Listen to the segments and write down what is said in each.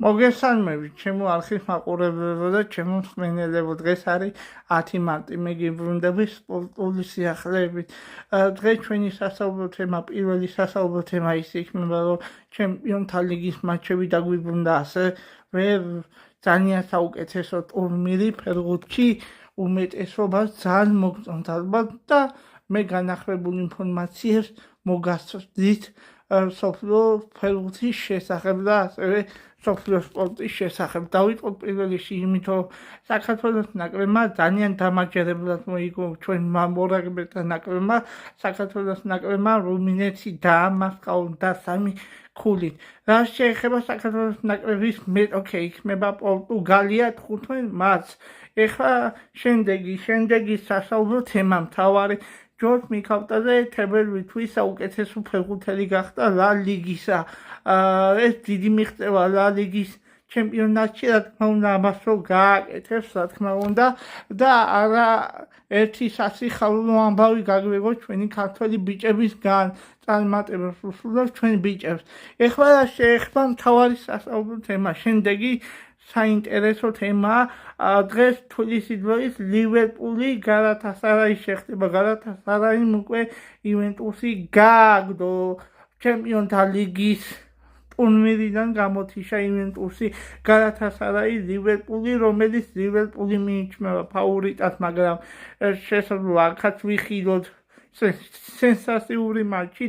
მოგესალმებით, ჩემო არხის მაყურებლებო და ჩემო მსმენელებო. დღეს არის 10 მარტი, მე გიბრუნდები სპორტული სიახლეებით. დღეს ჩვენი სასაუბრო თემა, პირველი სასაუბრო თემა ის იქნება, რომ ჩემპიონთა ლიგის მატჩები დაგვიბრუნდა ასე. ძალიან საუკეთესო ტურნირი ფეხბურთში, უმეტესობას ძალიან მოგწონთ ალბათ და მე განახლებული ინფორმაციებს მოგასწრდით სოფლიო ფეხბურთის შესახებ და ასევე სოფლიო სპორტის შესახებ. დავიწყოთ პირველ რიგში იმით, რომ საქართველოს ნაკრებმა ძალიან დამაჯერებლად მოიგო ჩვენ მორაგბეთა ნაკრებმა. საქართველოს ნაკრებმა რუმინეთი დაამარცხა 3-0. რა შეეხება საქართველოს ნაკრების მეტოქე იქნება პორტუგალია 15 მარტს. ეხლა შემდეგი სასაუბრო თემა მთავარი ჯორჯ მიქავტაძე თებერვლის თვის საუკეთესო ფეხბურთელი გახდა ლა ლიგისა. ეს დიდი მიღწევა ლა ლიგის ჩემპიონატში, რა თქმა უნდა, ამას რო გააკეთებს, რა თქმა უნდა, და არა ერთი სასიხარულო ამბავი გაგვიღო ჩვენი ქართველი ბიჭებისგან. წარმატებას ვუსურვებთ ჩვენ ბიჭებს. ეხლა რა შეეხება მთავარი სასაუბრო თემა, შემდეგი საინტერესო თემაა. დღეს თბილისის დროით ლივერპული გალათასარაის შეხდება. გალათასარაიმ უკვე იუვენტუსი გააგდო ჩემპიონთა ლიგის ტურნირიდან გამოთიშა იუვენტუსი გალათასარაი ლივერპული, რომელიც ლივერპული მიიჩნევა ფავორიტად, მაგრამ შესაძლოა აქაც ვიხილოთ სენსაციური მატჩი,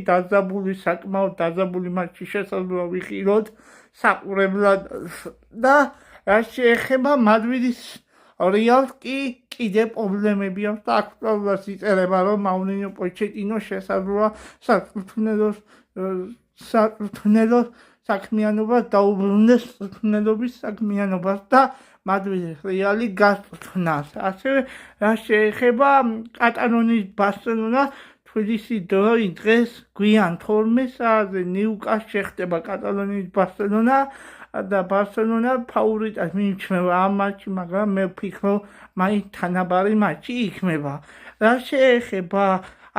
საკმაოდ დაძაბული მატჩი შესაძლოა ვიხილოთ საყურებლად. და რა შეეხება მადრიდის რეალს კი კიდე პრობლემები აქვს და აქტუალურად იწერება, რომ მაურინიო პოჩეტინო შესაძლოა საწვრთნელო საქმიანობას დაუბრუნდეს წვრთნელობის საქმიანობას და მადრიდის რეალი გაწვრთნას. ასევე რა შეეხება კატალონიის ბარსელონას, თბილისის დროით დღეს გვიან 12 საათზე ნიუკასლს შეხდება კატალონიის ბარსელონა და ბარსელონა ფავორიტად მიიჩნევა ამ მატჩში, მაგრამ მე ვფიქრობ, მაინც თანაბარი მატჩი იქნება. რა შეეხება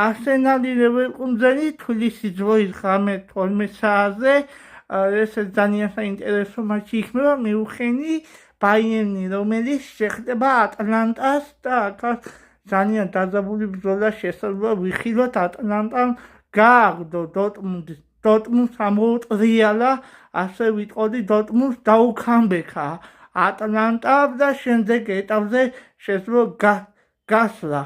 არსენალი ლევერკუზენი, თბილისის დროით ღამე 12 საათზე, ეს ძალიან საინტერესო მატჩი იქნება. მიუნხენი ბაიერნი, რომელიც შეხდება ატლანტას და აქაც ძალიან დაძაბული ბრძოლა შესაძლოა ვიხილოთ. ატლანტამ გააგდო დორტმუნდს ამოუტრიალა, ასე ვიტყოდი, დორტმუნდს დაუქამბექა ატლანტა და შემდეგ ეტაპზე შესაძლოა გასვლა.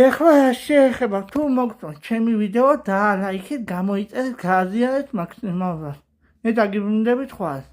ეხლა შეეხება თუ მოგწონთ ჩემი ვიდეო, და ლაიქით, გამოიწერეთ, გააზიარეთ მაქსიმალურად. მე დაგიბრუნდებით ხვალ.